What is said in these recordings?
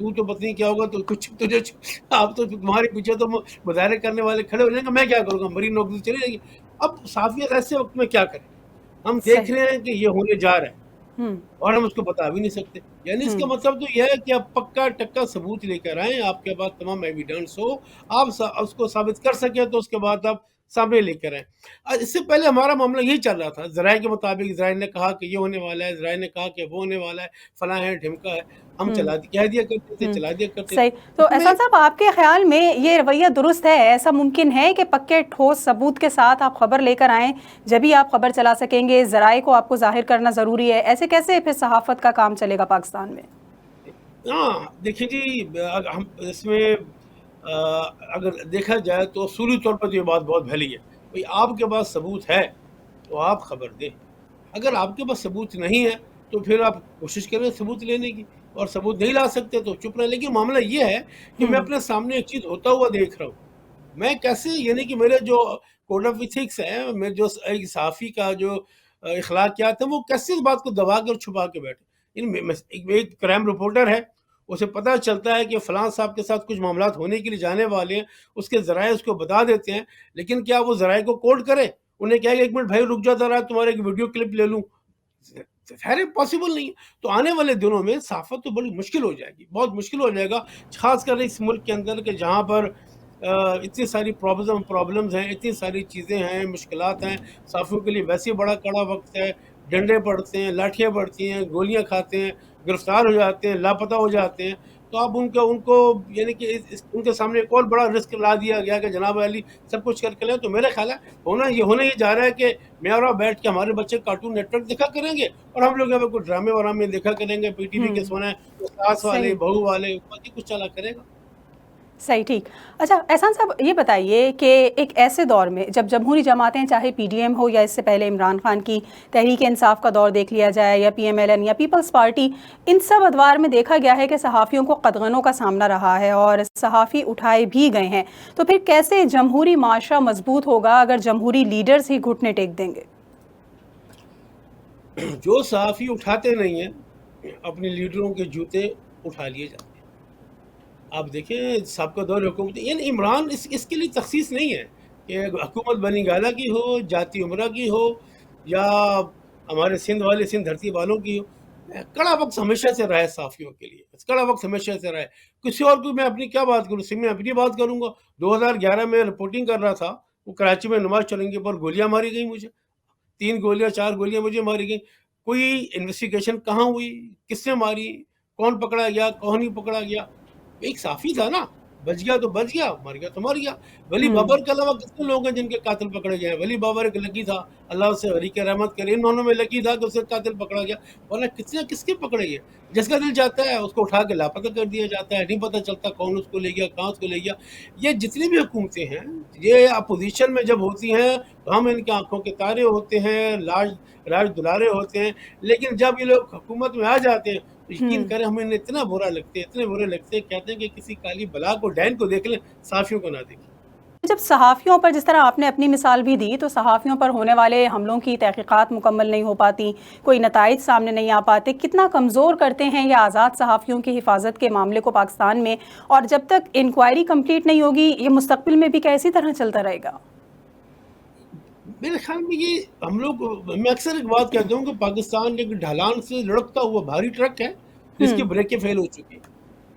تو پتہ نہیں کیا ہوگا، تو کچھ تجھے آپ تو تمہارے پیچھے تو مظاہرے کرنے والے کھڑے ہو جائیں گے، میں کیا کروں گا، میری نوکری چلی جائے گی. اب صحافیت ایسے وقت میں کیا کریں؟ ہم دیکھ صحیح. رہے ہیں کہ یہ ہونے جا رہا ہے ہوں. اور ہم اس کو بتا بھی نہیں سکتے. یعنی اس کا ہوں. مطلب تو یہ ہے کہ آپ پکا ٹکا ثبوت لے کر آئیں، آپ کے پاس تمام ایویڈنس ہو، آپ اس کو ثابت کر سکیں تو اس کے بعد آپ سامنے لے کر آئیں. اس سے پہلے ہمارا معاملہ یہی چل رہا تھا، ذرائع کے مطابق ذرائع نے کہا کہ یہ ہونے والا ہے، ذرائع نے کہا کہ وہ ہونے والا ہے، فلاں ہے، ڈھمکا ہے، ہم ہوں. کہہ دیا کرتے تھے، ہوں. چلا دیا کرتے تھے. صحیح. تو اس میں احسان صاحب، آپ کے خیال میں یہ رویہ درست ہے؟ ایسا ممکن ہے کہ پکے ٹھوس ثبوت کے ساتھ آپ خبر لے کر آئیں، جبھی آپ خبر چلا سکیں گے، ذرائع کو آپ کو ظاہر کرنا ضروری ہے؟ ایسے کیسے پھر صحافت کا کام چلے گا پاکستان میں؟ ہاں دیکھیں جی، ہم اس میں اگر دیکھا جائے تو اصولی طور پر یہ بات بہت پھیلی ہے. بھئی آپ کے پاس ثبوت ہے تو آپ خبر دیں، اگر آپ کے پاس ثبوت نہیں ہے تو پھر آپ کوشش کریں ثبوت لینے کی، اور ثبوت نہیں لا سکتے تو چپ رہیں. لیکن معاملہ یہ ہے کہ میں ہوں. اپنے سامنے ایک چیز ہوتا ہوا دیکھ رہا ہوں. میں کیسے، یعنی کہ میرے جو کوڈ آف ایتھکس ہے، میں جو ایک صحافی کا جو اخلاقیات ہیں، وہ کیسے اس بات کو دبا کے اور چھپا کے بیٹھے. ایک کرائم رپورٹر ہے، اسے پتہ چلتا ہے کہ فلاں صاحب کے ساتھ کچھ معاملات ہونے کے لیے جانے والے ہیں، اس کے ذرائع اس کو بتا دیتے ہیں، لیکن کیا وہ ذرائع کو کوٹ کرے؟ انہیں کہا کہ ایک منٹ بھائی رک جا ذرا، تمہارے ایک ویڈیو کلپ لے لوں. خیر پاسبل نہیں ہے. تو آنے والے دنوں میں صحافت تو بڑی مشکل ہو جائے گی، بہت مشکل ہو جائے گا، خاص کر اس ملک کے اندر کہ جہاں پر اتنی ساری پرابلمز ہیں، اتنی ساری چیزیں ہیں، مشکلات ہیں. صحافیوں کے لیے ویسے بڑا کڑا وقت ہے، ڈنڈے پڑتے ہیں، لاٹھیاں پڑتی ہیں، گولیاں کھاتے ہیں، گرفتار ہو جاتے ہیں، لاپتہ ہو جاتے ہیں. تو اب ان کو یعنی کہ ان کے سامنے ایک اور بڑا رسک لا دیا گیا کہ جناب علی سب کچھ کر کے لیں. تو میرا خیال ہے ہونا یہ جا رہا ہے کہ میں اور آپ بیٹھ کے ہمارے بچے کارٹون نیٹ ورک دیکھا کریں گے، اور ہم لوگ یہاں پہ کچھ ڈرامے ورامے دیکھا کریں گے، پی ٹی وی کے ہوں. سونا ہے ساس والے، صحیح. بہو والے، باقی کچھ چلا کرے گا. صحیح. ٹھیک. اچھا احسان صاحب، یہ بتائیے کہ ایک ایسے دور میں جب جمہوری جماعتیں، چاہے پی ڈی ایم ہو یا اس سے پہلے عمران خان کی تحریک انصاف کا دور دیکھ لیا جائے، یا پی ایم ایل این یا پیپلز پارٹی، ان سب ادوار میں دیکھا گیا ہے کہ صحافیوں کو قدغنوں کا سامنا رہا ہے اور صحافی اٹھائے بھی گئے ہیں. تو پھر کیسے جمہوری معاشرہ مضبوط ہوگا اگر جمہوری لیڈرز ہی گھٹنے ٹیک دیں گے؟ جو صحافی اٹھاتے نہیں ہیں، اپنے لیڈروں کے جوتے اٹھا لیے جاتے ہیں. آپ دیکھیں سابقہ دور حکومت، یعنی عمران اس کے لیے تخصیص نہیں ہے کہ حکومت بنی گالہ کی ہو، جاتی عمرہ کی ہو، یا ہمارے سندھ والے سندھ دھرتی والوں کی ہو. کڑا وقت ہمیشہ سے رہا ہے صحافیوں کے لیے، کڑا وقت ہمیشہ سے رہا ہے. کسی اور کو میں اپنی کیا بات کروں، صرف میں اپنی بات کروں گا. 2011 میں رپورٹنگ کر رہا تھا، وہ کراچی میں نماز چلنے کے پر گولیاں ماری گئی مجھے، 3 گولیاں 4 گولیاں مجھے ماری گئی. کوئی انویسٹیگیشن کہاں ہوئی، کس نے ماری، کون پکڑا گیا، کون نہیں پکڑا گیا؟ ایک صحافی تھا نا، بچ گیا تو بچ گیا، مر گیا تو مر گیا. ولی ہوں. بابر کے علاوہ کتنے لوگ ہیں جن کے قاتل پکڑے گئے ہیں؟ ولی بابر ایک لکی تھا، اللہ سے غریق رحمت کرے، ان دونوں میں لکی تھا کہ اسے قاتل پکڑا گیا. ورنہ کتنے کس کے پکڑے گئے؟ جس کا دل چاہتا ہے اس کو اٹھا کے لاپتہ کر دیا جاتا ہے، نہیں پتہ چلتا کون اس کو لے گیا، کہاں اس کو لے گیا. یہ جتنی بھی حکومتیں ہیں، یہ اپوزیشن میں جب ہوتی ہیں تو ہم ان کے آنکھوں کے تارے ہوتے ہیں، راج دلارے ہوتے ہیں. لیکن جب یہ لوگ حکومت میں آ جاتے ہیں تو یقین ہوں. کریں ہمیں انہیں اتنا برا لگتے ہیں، اتنے برے لگتے ہیں، کہتے ہیں کہ کسی کالی بلا کو، ڈین کو دیکھ لیں، صحافیوں کو نہ دیکھیں. جب صحافیوں پر، جس طرح آپ نے اپنی مثال بھی دی، تو صحافیوں پر ہونے والے حملوں کی تحقیقات مکمل نہیں ہو پاتی، کوئی نتائج سامنے نہیں آ پاتے، کتنا کمزور کرتے ہیں یہ آزاد صحافیوں کی حفاظت کے معاملے کو پاکستان میں؟ اور جب تک انکوائری کمپلیٹ نہیں ہوگی، یہ مستقبل میں بھی کیسی طرح چلتا رہے گا؟ میرے خیال میں یہ میں اکثر ایک بات کہتا ہوں کہ پاکستان ایک ڈھلان سے لڑکتا ہوا بھاری ٹرک ہے جس کی ہوں. بریکیں فیل ہو چکی ہیں.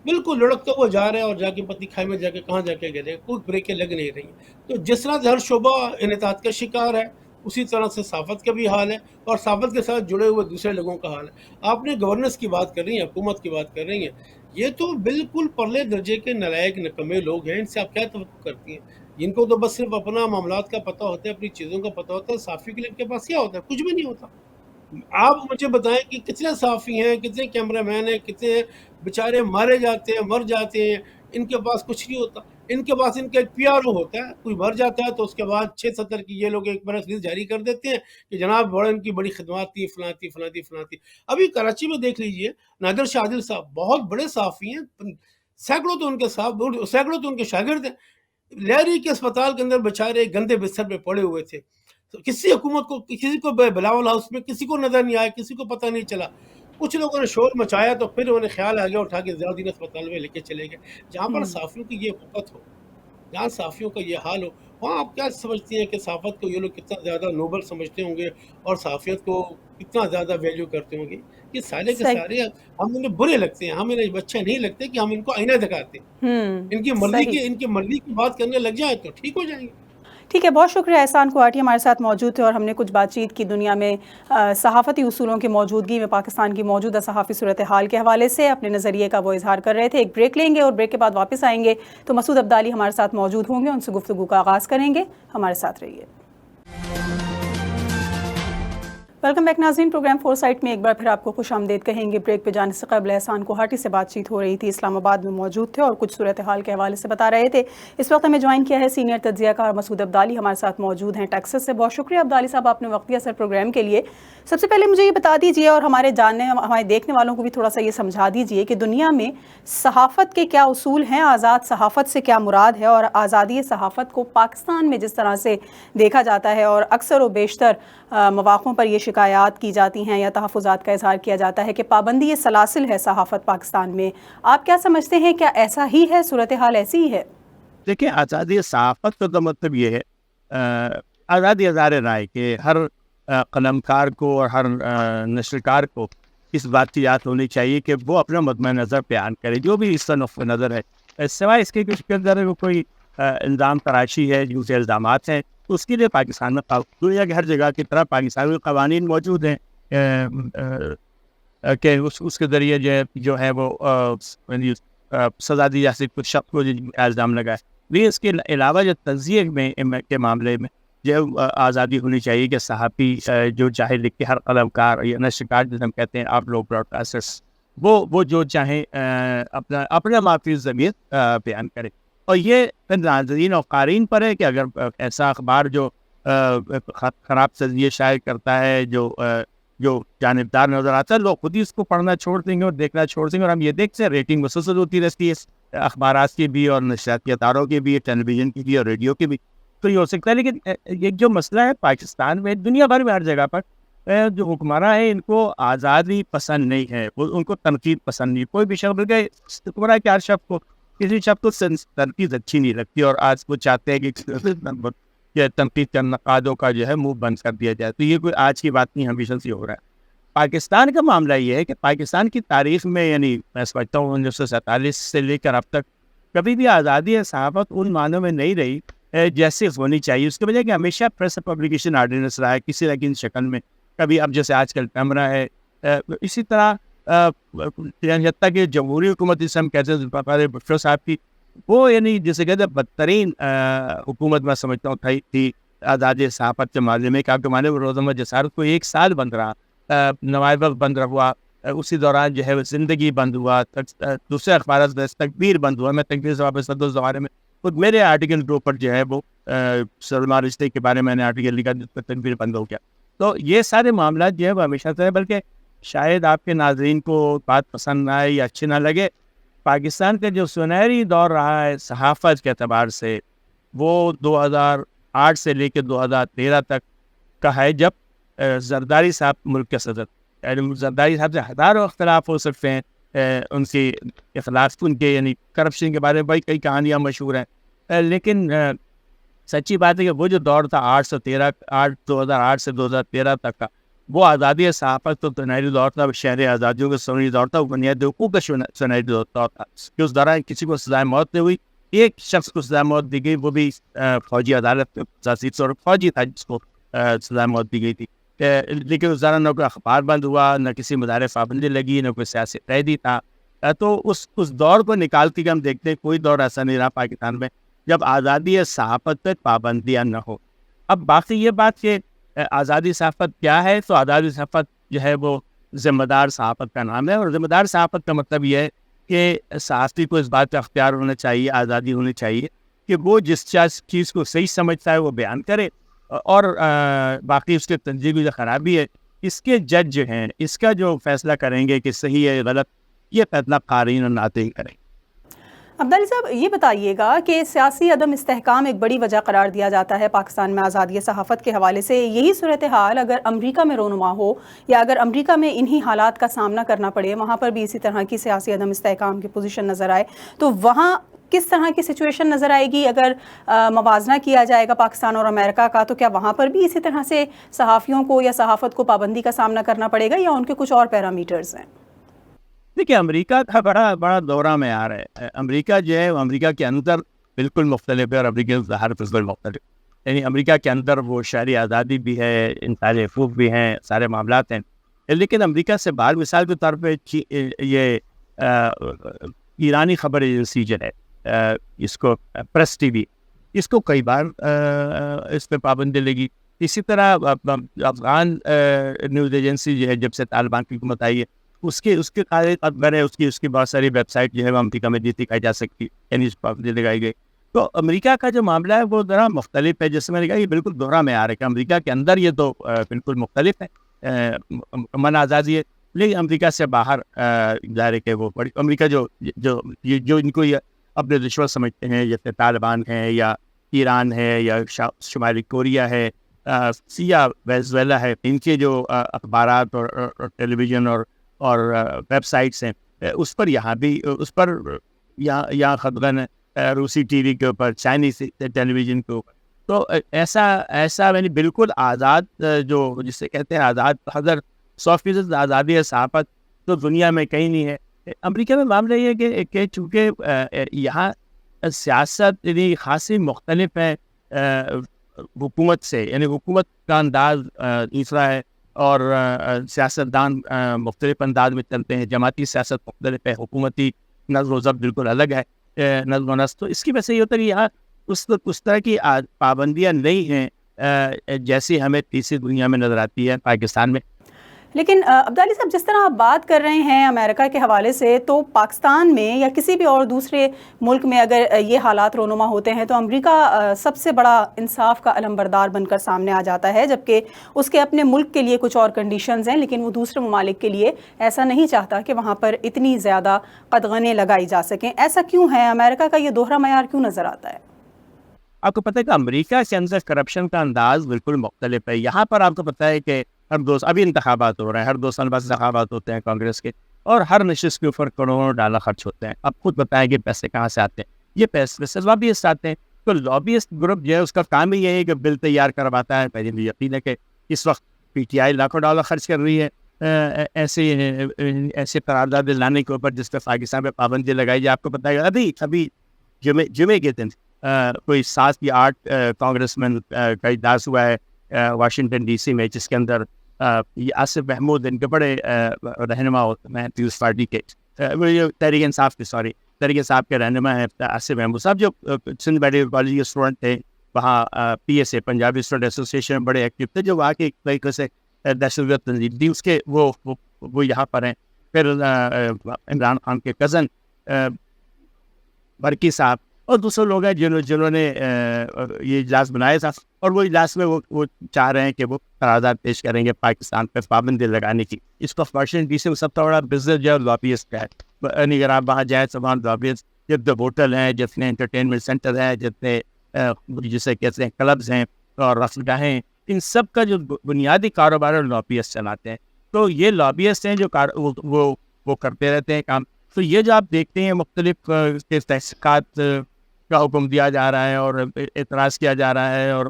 بالکل لڑکتا ہوا جا رہا ہے اور جا کے پتنی کھائی میں جا کے کہاں جا کے گرے، کوئی بریکیں لگ نہیں رہی ہیں. تو جس طرح سے ہر شعبہ انحطاط کا شکار ہے، اسی طرح سے صحافت کا بھی حال ہے، اور صحافت کے ساتھ جڑے ہوئے دوسرے لوگوں کا حال ہے. آپ نے گورننس کی بات کر رہی ہیں، حکومت کی بات کر رہی ہیں، یہ تو بالکل پرلے درجے کے نالائق نکمے لوگ ہیں. ان سے آپ کیا توقع کرتی ہیں؟ جن کو تو بس صرف اپنا معاملات کا پتہ ہوتا ہے، اپنی چیزوں کا پتہ ہوتا ہے. صحافی کے لیے ان کے پاس کیا ہوتا ہے؟ کچھ بھی نہیں ہوتا. آپ مجھے بتائیں کہ کتنے صحافی ہیں، کتنے کیمرہ مین ہیں، کتنے بیچارے مارے جاتے ہیں، مر جاتے ہیں، ان کے پاس کچھ نہیں ہوتا. ان کے پاس ان کا ایک پی آر او ہوتا ہے، کوئی مر جاتا ہے تو اس کے بعد 6-7 کی یہ لوگ ایک پریس ریلیز جاری کر دیتے ہیں کہ جناب بڑا ان کی بڑی خدمات تھی، فلاں تھی، فلاں تھی، فلاں تھی. ابھی کراچی میں دیکھ لیجئے، نادر شاہ عادل صاحب بہت بڑے صحافی ہیں، سینکڑوں تو ان کے شاگرد ہیں. لہری کے اسپتال کے اندر بیچارے گندے بستر پہ پڑے ہوئے تھے. کسی حکومت کو، کسی کو بلاول ہاؤس میں کسی کو نظر نہیں آیا، کسی کو پتہ نہیں چلا. کچھ لوگوں نے شور مچایا تو پھر انہیں خیال آ گیا, اٹھا کے ضیاءالدین اسپتال میں لے کے چلے گئے. جہاں پر صحافیوں کی یہ وقت ہو, جہاں صحافیوں کا یہ حال ہو, وہاں آپ کیا سمجھتی ہیں کہ صحافت کو یہ لوگ کتنا زیادہ نوبل سمجھتے ہوں گے اور صحافیت کو کتنا زیادہ ویلیو کرتے ہوں گے؟ یہ سارے کے صحیح. سارے ہم انہیں برے لگتے ہیں, ہمیں اچھے نہیں لگتے کہ ہم ان کو آئینہ دکھاتے ہیں. صحیح. ان کی مرضی کی بات کرنے لگ جائیں تو ٹھیک ہو جائیں گے. ٹھیک ہے, بہت شکریہ. احسان کوہاٹی ہمارے ساتھ موجود تھے اور ہم نے کچھ بات چیت کی دنیا میں صحافتی اصولوں کی موجودگی میں پاکستان کی موجودہ صحافی صورتحال کے حوالے سے اپنے نظریے کا وہ اظہار کر رہے تھے. ایک بریک لیں گے اور بریک کے بعد واپس آئیں گے تو مسعود عبدالی ہمارے ساتھ موجود ہوں گے, ان سے گفتگو کا آغاز کریں گے. ہمارے ساتھ رہیے. ویلکم بیک ناظرین, پروگرام فور سائٹ میں ایک بار پھر آپ کو خوش آمدید کہیں گے. بریک پہ جانے سے قبل احسان کوہاٹی سے بات چیت ہو رہی تھی, اسلام آباد میں موجود تھے اور کچھ صورتحال کے حوالے سے بتا رہے تھے. اس وقت ہمیں جوائن کیا ہے سینئر تجزیہ کار مسعود عبدالی, ہمارے ساتھ موجود ہیں ٹیکساس سے. بہت شکریہ عبدالی صاحب آپ نے وقت دیا سر پروگرام کے لیے. سب سے پہلے مجھے یہ بتا دیجیے اور ہمارے دیکھنے والوں کو بھی تھوڑا سا یہ سمجھا دیجیے کہ دنیا میں صحافت کے کیا اصول ہیں, آزاد صحافت سے کیا مراد ہے, اور آزادی صحافت کو پاکستان میں جس طرح سے دیکھا جاتا ہے اور اکثر و بیشتر مواقعوں پر یہ شکایات کی جاتی ہیں یا تحفظات کا اظہار کیا جاتا ہے کہ پابندی سلاسل ہے صحافت پاکستان میں, آپ کیا سمجھتے ہیں, کیا ایسا ہی ہے, صورتحال ایسی ہی ہے؟ دیکھیں, آزادی صحافت کا تو مطلب یہ ہے آزادی اظہار رائے کہ ہر قلمکار کو اور ہر نشرکار کو اس بات کی یاد ہونی چاہیے کہ وہ اپنا مطمع نظر بیان کرے, جو بھی اس کا نقطہ نظر ہے, سوائے اس کے کہ اس کے اندر کوئی الزام تراشی ہے, جھوٹے الزامات ہیں, تو اس کے لیے پاکستان میں دنیا کی ہر جگہ کی طرح پاکستان میں قوانین موجود ہیں کہ اس کے ذریعے جو ہے وہ سزا دی جا سکتی کچھ شخص کو الزام لگائے. لیکن اس کے علاوہ جو تجزیے کے معاملے میں جو آزادی ہونی چاہیے کہ صحافی جو چاہے لکھ کے, ہر قلمکار یا نشرکار جسے ہم کہتے ہیں آپ لوگ براڈ کاسٹرس, وہ جو چاہیں اپنا معافی ضمیر بیان کرے. اور یہ ناظرین اور قارئین پر ہے کہ اگر ایسا اخبار جو خراب تجزیے شائع کرتا ہے, جو جانبدار نظر آتا ہے, لوگ خود ہی اس کو پڑھنا چھوڑ دیں گے اور دیکھنا چھوڑ دیں گے. اور ہم یہ دیکھتے ہیں ریٹنگ مسلسل ہوتی رہتی ہے اخبارات کی بھی اور نشریاتی اداروں کی بھی, ٹیلی ویژن کی بھی اور ریڈیو کی بھی, تو یہ ہو سکتا ہے. لیکن ایک جو مسئلہ ہے پاکستان میں, دنیا بھر میں ہر جگہ پر جو حکمراں ہیں ان کو آزادی پسند نہیں ہے, ان کو تنقید پسند نہیں. کوئی بھی شخص بلکہ حکمراں کے ہر شخص کو کسی شخص کو تنقید اچھی نہیں لگتی اور آج وہ چاہتے ہیں کہ تنقید کا نقادوں کا جو ہے منہ بند کر دیا جائے. تو یہ کوئی آج کی بات نہیں, ہمیشہ سے ہو رہا ہے. پاکستان کا معاملہ یہ ہے کہ پاکستان کی تاریخ میں, یعنی میں سمجھتا ہوں 1947 سے لے کر اب تک کبھی بھی آزادی صحافت ان معنوں میں نہیں رہی جیسے ہونی چاہیے. اس کی وجہ کہ ہمیشہ پریس پبلیکیشن آرڈیننس رہا ہے کسی نہ کسی شکل میں. کبھی اب جیسے آج کل کیمرہ ہے, اسی طرح حتیٰ کہ جمہوری حکومت جسے ہم کہتے ہیں بھٹو صاحب کی, وہ یعنی جسے کہتے ہیں بدترین حکومت میں سمجھتا ہوں تھی آزادی صحافت کے معاملے میں. کہ ہمارے روزنامہ جسارت کو 1 سال بند رہا, نوائب وقت بند ہوا, اسی دوران جو ہے زندگی بند ہوا, دوسرے اخبارات تکبیر بند ہوا. میں تکبیر سے واپس اس بارے میں خود میرے آرٹیکل کے اوپر جو ہے وہ سلمان رشتے کے بارے میں نے آرٹیکل لکھا جس پر تکبیر بند ہو گیا. تو یہ سارے معاملات جو ہے وہ ہمیشہ سے ہے. بلکہ شاید آپ کے ناظرین کو بات پسند نہ آئے یا اچھی نہ لگے, پاکستان کا جو سنہری دور رہا ہے صحافت کے اعتبار سے, وہ 2008 سے لے کے 2013 تک کا ہے, جب زرداری صاحب ملک کے صدر. زرداری صاحب سے ہزاروں اختلاف ہو سکتے ہیں, ان کے اخلاق ان کے یعنی کرپشن کے بارے میں بھائی کئی کہانیاں مشہور ہیں, لیکن سچی بات ہے کہ وہ جو دور تھا 2008 سے 2013 تک کا, وہ آزادی صحافت تو سنہری دور تھا, شہر آزادیوں کا سنہری دور تھا, وہ بنیادی حقوق کا سنہری دور تھا. کہ اس دوران کسی کو سزائے موت نہیں ہوئی, ایک شخص کو سزائے موت دی گئی, وہ بھی فوجی عدالت فوجی تھا جس کو سزائے موت دی گئی تھی. لیکن اس دوران نہ کوئی اخبار بند ہوا, نہ کسی مدارے پابندی لگی, نہ کوئی سیاسی قیدی تھا. تو اس دور کو نکال کے ہم دیکھتے ہیں کوئی دور ایسا نہیں رہا پاکستان میں جب آزادی صحافت پر پابندیاں نہ ہو. اب باقی یہ بات کہ آزادی صحافت کیا ہے, تو آزادی صحافت جو ہے وہ ذمہ دار صحافت کا نام ہے. اور ذمہ دار صحافت کا مطلب یہ ہے کہ صحافی کو اس بات کا اختیار ہونا چاہیے, آزادی ہونی چاہیے کہ وہ جس چیز کو صحیح سمجھتا ہے وہ بیان کرے, اور باقی اس کے تنظیم کی جو خرابی ہے اس کے جج جو ہیں اس کا جو فیصلہ کریں گے کہ صحیح ہے غلط, یہ فیصلہ قارئین اور ناطقین کریں. عبدالعلی صاحب یہ بتائیے گا کہ سیاسی عدم استحکام ایک بڑی وجہ قرار دیا جاتا ہے پاکستان میں آزادی صحافت کے حوالے سے. یہی صورتحال اگر امریکہ میں رونما ہو یا اگر امریکہ میں انہی حالات کا سامنا کرنا پڑے, وہاں پر بھی اسی طرح کی سیاسی عدم استحکام کی پوزیشن نظر آئے, تو وہاں کس طرح کی سچویشن نظر آئے گی؟ اگر موازنہ کیا جائے گا پاکستان اور امریکہ کا, تو کیا وہاں پر بھی اسی طرح سے صحافیوں کو یا صحافت کو پابندی کا سامنا کرنا پڑے گا, یا ان کے کچھ اور پیرامیٹرز ہیں؟ دیکھیے, امریکہ کا بڑا دورہ میں آ رہا ہے. امریکہ جو ہے, امریکہ کے اندر بالکل مختلف ہے اور امریکہ سے باہر بالکل مختلف. یعنی امریکہ کے اندر وہ شہری آزادی بھی ہے, انسانی حقوق بھی ہیں, سارے معاملات ہیں. لیکن امریکہ سے باہر مثال کے طور پہ یہ ایرانی خبر ایجنسی جو ہے, اس کو پریس ٹی وی, اس کو کئی بار اس پہ پابندی لگی. اسی طرح افغان نیوز ایجنسی جو ہے, جب سے طالبان کی حکومت آئی ہے, اس کے اخبار ہے, اس کی بہت ساری ویب سائٹ جو ہے وہ امریکہ میں دکھائی جا سکتی, یعنی اس پابندی لگائی گئی. تو امریکہ کا جو معاملہ ہے وہ ذرا مختلف ہے. جیسے میں نے کہا, یہ بالکل دوہرا میں آ رہا ہے کہ امریکہ کے اندر یہ تو بالکل مختلف ہے, من آزادی ہے, لیکن امریکہ سے باہر ظاہر ہے کہ وہ بڑی امریکہ جو ان کو اپنے دشمن سمجھتے ہیں, جیسے طالبان ہے یا ایران ہے یا شمالی کوریا ہے یا وینزویلا ہے, ان کے جو اخبارات اور ٹیلی ویژن اور ویب سائٹس ہیں, اس پر یہاں خطغن روسی ٹی وی کے اوپر, چائنیز ٹیلی ویژن کے اوپر. تو ایسا یعنی بالکل آزاد, جو جسے کہتے ہیں آزاد, 100% آزادی ہے صحافت, تو دنیا میں کہیں نہیں ہے. امریکہ میں معاملہ یہ ہے کہ چونکہ یہاں سیاست یعنی خاصی مختلف ہے حکومت سے, یعنی حکومت کا انداز دوسرا ہے اور سیاستدان مختلف انداز میں چلتے ہیں. جماعتی سیاست مختلف ہے, حکومتی نظم و ضبط بالکل الگ ہے, نظم و نسق. تو اس کی وجہ سے یہ ہوتا ہے کہ یہاں اس طرح کی پابندیاں نہیں ہیں جیسی ہمیں تیسری دنیا میں نظر آتی ہے پاکستان میں. لیکن عبدالعلی صاحب, جس طرح آپ بات کر رہے ہیں امریکہ کے حوالے سے, تو پاکستان میں یا کسی بھی اور دوسرے ملک میں اگر یہ حالات رونما ہوتے ہیں تو امریکہ سب سے بڑا انصاف کا علمبردار بن کر سامنے آ جاتا ہے, جبکہ اس کے اپنے ملک کے لیے کچھ اور کنڈیشنز ہیں, لیکن وہ دوسرے ممالک کے لیے ایسا نہیں چاہتا کہ وہاں پر اتنی زیادہ قدغنیں لگائی جا سکیں. ایسا کیوں ہے؟ امریکہ کا یہ دوہرا معیار کیوں نظر آتا ہے؟ آپ کو پتہ ہے کہ امریکہ کے اندر کرپشن کا انداز بالکل مختلف ہے. یہاں پر آپ کو پتہ ہے کہ ابھی انتخابات ہو رہے ہیں, ہر 2 سال بعد انتخابات ہوتے ہیں کانگریس کے, اور ہر نشست کے اوپر کروڑوں ڈالر خرچ ہوتے ہیں. اب خود بتائیں کہ پیسے کہاں سے آتے ہیں. یہ پیسے لابیسٹ آتے ہیں. تو لابیسٹ گروپ جو ہے اس کا کام ہی یہ ہے کہ بل تیار کرواتا ہے. پہلے بھی یقین ہے کہ اس وقت پی ٹی آئی لاکھوں ڈالر خرچ کر رہی ہے ایسے قرارداد لانے کے اوپر جس پہ پاکستان پہ پابندی لگائی جائے. آپ کو پتہ ہے ابھی جمعے کے دن کوئی 7 یا 8 کانگریس مین کا اجلاس ہوا ہے واشنگٹن ڈی سی میں, جس کے اندر یہ آصف محمود ان کے بڑے رہنما ہوتے ہیں پیپلز پارٹی کے, تحریک انصاف کے رہنما ہیں آصف محمود صاحب, جو سندھ میڈیکل کالج کے اسٹوڈنٹ تھے. وہاں P S A Punjabi student association میں بڑے ایکٹیو تھے, جو وہاں کے ایک طریقے سے دہشت گرد تنظیم تھی. اس کے وہ یہاں پر ہیں. پھر عمران خان کے کزن برکی صاحب اور دوسرے لوگ ہیں جنہوں نے یہ اجلاس بنایا تھا, اور وہ اجلاس میں وہ چاہ رہے ہیں کہ وہ قرارداد پیش کریں گے پاکستان پہ پابندی لگانے کی. اس کو واشنگٹن ڈی سی میں سب سے بڑا بزنس جو ہے لابیسٹ کا ہے. یعنی اگر آپ وہاں جائیں تو وہاں لابیسٹ جتنے ہوٹل ہیں, جتنے انٹرٹینمنٹ سینٹر ہیں, جتنے جسے کہتے ہیں کلبز ہیں اور رقص گاہیں, ان سب کا جو بنیادی کاروبار ہے لابیسٹ چلاتے ہیں. تو یہ لابیسٹ ہیں جو وہ کرتے رہتے ہیں کام. تو یہ جو آپ دیکھتے ہیں مختلف تحقیقات کا حکم دیا جا رہا ہے اور اعتراض کیا جا رہا ہے اور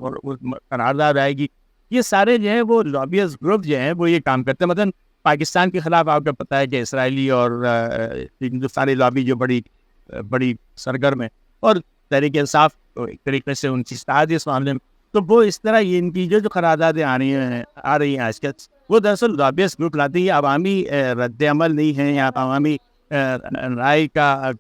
قرارداد آئے گی, یہ سارے جو ہیں وہ لابیسٹ گروپ جو ہیں وہ یہ کام کرتے ہیں. مثلاً پاکستان کے خلاف آپ کو پتہ ہے کہ اسرائیلی اور ہندوستانی لابی جو بڑی سرگرم ہے, اور تحریک انصاف ایک طریقے سے ان کی استاد اس معاملے میں. تو وہ اس طرح یہ ان کی جو قراردادیں آ رہی ہیں آج کل, وہ دراصل لابیسٹ گروپ لاتے ہیں. یہ عوامی رد عمل نہیں ہے یا عوامی رائے کا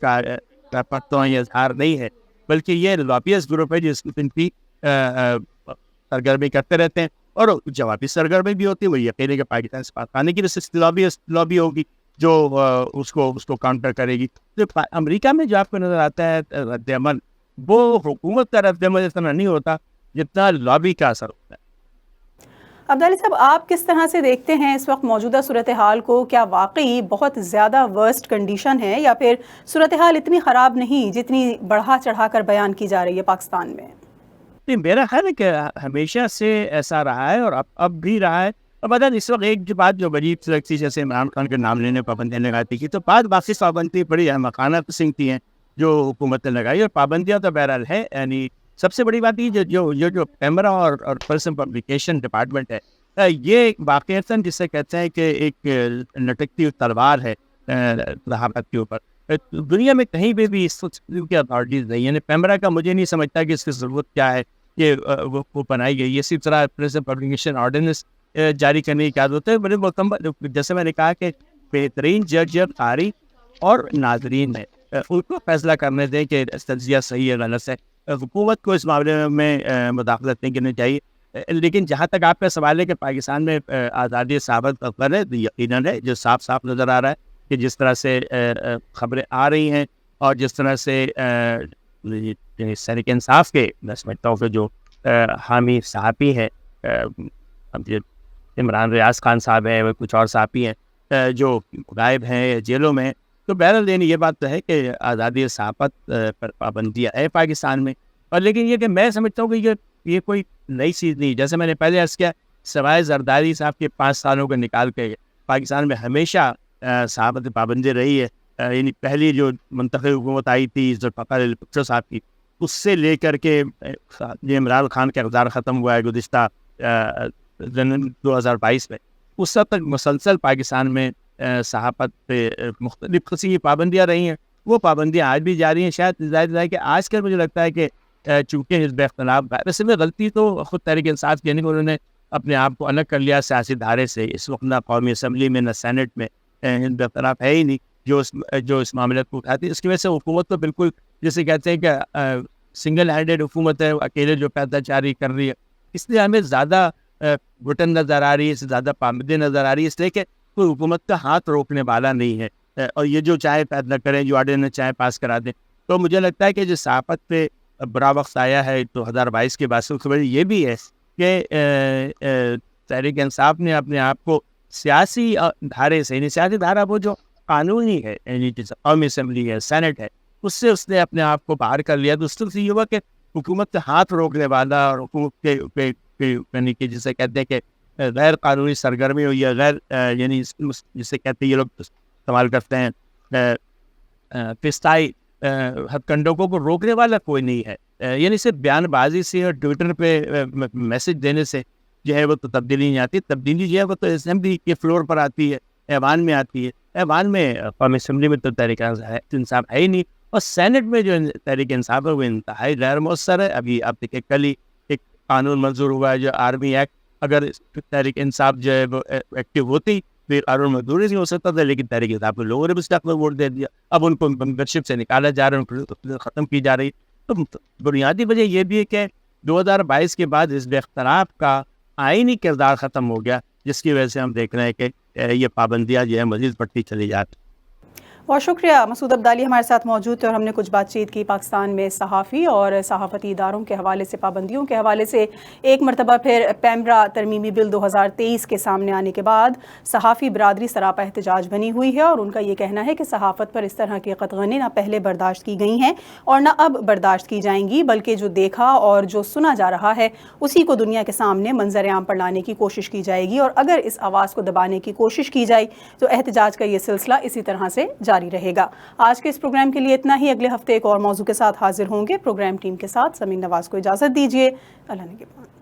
پرتوں یا اظہار نہیں ہے, بلکہ یہ لابیسٹ گروپ ہے جس ان کی سرگرمی کرتے رہتے ہیں. اور جوابی سرگرمی بھی ہوتی ہے. وہ یقین ہے کہ پاکستان سے بات کرنے کی لابی ہوگی جو اس کو کاؤنٹر کرے گی. تو امریکہ میں جو آپ کو نظر آتا ہے رد عمل, وہ حکومت کا رد عمل اتنا نہیں ہوتا جتنا لابی کا اثر ہوتا ہے. عبدالی صاحب، آپ کس طرح سے دیکھتے ہیں اس وقت موجودہ صورتحال کو؟ کیا واقعی بہت زیادہ ورسٹ کنڈیشن ہے یا پھر صورتحال اتنی خراب نہیں جتنی بڑھا چڑھا کر بیان کی جا رہی ہے پاکستان میں؟ نہیں، میرا خیال ہے کہ ہمیشہ سے ایسا رہا ہے اور اب بھی رہا ہے. اور بدل اس وقت ایک جو بات جو عجیب سی لگتی ہے، جیسے عمران خان کے نام لینے پابندیاں لگاتی کی، تو بعد باقی پابندی بڑی احمقانہ قسم کی ہیں جو حکومت نے لگائی. اور پابندیاں تو بہرحال ہے، یعنی سب سے بڑی بات یہ جو پیمرا اور پرسن پبلیکیشن ڈپارٹمنٹ ہے، یہ واقعتاً جسے کہتے ہیں کہ ایک لٹکتی ہوئی تلوار ہے صحافت کے اوپر. دنیا میں کہیں پہ بھی اس قسم کی اتھارٹیز نہیں. یعنی پیمرا کا مجھے نہیں سمجھتا کہ اس کی ضرورت کیا ہے کہ وہ بنائی گئی. اسی طرح پریس پبلیکیشن آرڈیننس جاری کرنے کی کیا ضرورت ہے؟ بڑے مکمل، جیسے میں نے کہا کہ بہترین جج یا قاری اور ناظرین ہے، ان کو فیصلہ کرنے دیں کہ تجزیہ صحیح ہے غلط ہے. حکومت کو اس معاملے میں مداخلت نہیں کرنی چاہیے. لیکن جہاں تک آپ کا سوال ہے کہ پاکستان میں آزادی صحافت پر ہے، یقیناً ہے. جو صاف صاف نظر آ رہا ہے کہ جس طرح سے خبریں آ رہی ہیں اور جس طرح سے تحریک انصاف کے میں سمجھتا ہوں کہ جو حامی صحافی ہے، عمران ریاض خان صاحب ہیں، کچھ اور صحافی ہیں جو غائب ہیں جیلوں میں ہیں. تو بہرحال یہ بات تو ہے کہ آزادی صحافت پر پابندیاں ہے پاکستان میں. اور لیکن یہ کہ میں سمجھتا ہوں کہ یہ کوئی نئی چیز نہیں. جیسے میں نے پہلے عرض کیا، سوائے زرداری صاحب کے 5 سالوں کو نکال کے پاکستان میں ہمیشہ صحافت پابندی رہی ہے. یعنی پہلی جو منتخب حکومت آئی تھی ذوالفقار علی بھٹو صاحب کی، اس سے لے کر کے یہ عمران خان کا اقتدار ختم ہوا ہے گزشتہ 2022 میں، اس وقت تک مسلسل پاکستان میں صحافت پہ مختلف قسم کی پابندیاں رہی ہیں. وہ پابندیاں آج بھی جاری ہیں. شاید ظاہر ہے کہ آج کل مجھے لگتا ہے کہ چونکہ حزب اختلاف، ویسے میں غلطی تو خود تحریک انصاف کی نہیں، انہوں نے اپنے آپ کو الگ کر لیا سیاسی دھارے سے. اس وقت نہ قومی اسمبلی میں نہ سینٹ میں حزب اختلاف ہے ہی نہیں جو اس معاملے کو اٹھاتی ہے. اس کی وجہ سے حکومت تو بالکل جسے کہتے ہیں کہ سنگل ہینڈیڈ حکومت ہے، اکیلے جو پیدا جاری کر رہی ہے. اس لیے ہمیں زیادہ گھٹن نظر آ رہی ہے، زیادہ پابندی نظر آ رہی ہے، اس لیے کہ کوئی حکومت کا ہاتھ روکنے والا نہیں ہے. اور یہ جو چاہے پیدا کریں، جو آرڈیننس چاہے پاس کرا دیں. تو مجھے لگتا ہے کہ جو صحافت پہ برا وقت آیا ہے 2022 کے بعد سے، خبر یہ بھی ہے کہ تحریک انصاف نے اپنے آپ کو سیاسی دھارے سے، یعنی سیاسی دھارا وہ جو قانونی ہے، یعنی قومی اسمبلی ہے، سینٹ ہے، اس سے اس نے اپنے آپ کو باہر کر لیا. تو اس سے یہ ہوا کہ حکومت کا ہاتھ روکنے والا اور حکومت کے یعنی کہ جسے کہتے ہیں کہ غیر قانونی سرگرمی ہوئی ہے، غیر یعنی جسے کہتے ہیں یہ لوگ استعمال کرتے ہیں فسطائی ہتھ کنڈوں کو روکنے والا کوئی نہیں ہے. یعنی صرف بیان بازی سے اور ٹویٹر پہ میسج دینے سے جو ہے وہ تو تبدیلی نہیں آتی. تبدیلی جو ہے وہ تو اسمبلی کے فلور پر آتی ہے، ایوان میں آتی ہے. ایوان میں قومی اسمبلی میں تو تحریک انصاف ہے ہی نہیں، اور سینٹ میں جو تحریک انصاف ہے وہ انتہائی غیر مؤثر ہے. ابھی آپ دیکھیں کل ہی ایک قانون منظور ہوا ہے جو آرمی ایکٹ. اگر تحریک انصاف جو ہے وہ ایکٹیو ہوتی تو قانون منظور نہیں ہو سکتا تھا، لیکن تحریک انصاف کے لوگوں نے اس میں ووٹ دے دیا. اب ان کو ممبرشپ سے نکالا جا رہا ہے، ان کو ختم کی جا رہی. تو بنیادی وجہ یہ بھی ہے کہ 2022 کے بعد حزب اختلاف کا آئینی کردار ختم ہو گیا، جس کی وجہ سے ہم دیکھ رہے ہیں کہ یہ پابندیاں جو ہے مزید بڑھتی چلی جاتی. بہت شکریہ. مسعود عبدالی ہمارے ساتھ موجود تھے اور ہم نے کچھ بات چیت کی پاکستان میں صحافی اور صحافتی اداروں کے حوالے سے، پابندیوں کے حوالے سے. ایک مرتبہ پھر پیمرا ترمیمی بل 2023 کے سامنے آنے کے بعد صحافی برادری سراپا احتجاج بنی ہوئی ہے، اور ان کا یہ کہنا ہے کہ صحافت پر اس طرح کی قطغنیں نہ پہلے برداشت کی گئی ہیں اور نہ اب برداشت کی جائیں گی، بلکہ جو دیکھا اور جو سنا جا رہا ہے اسی کو دنیا کے سامنے منظر عام پر لانے کی کوشش کی جائے گی. اور اگر اس آواز کو دبانے کی کوشش کی جائے تو احتجاج کا یہ سلسلہ اسی طرح سے جاری رہے گا. آج کے اس پروگرام کے لیے اتنا ہی. اگلے ہفتے ایک اور موضوع کے ساتھ حاضر ہوں گے. پروگرام ٹیم کے ساتھ سمین نواز کو اجازت دیجیے. اللہ نگہبان.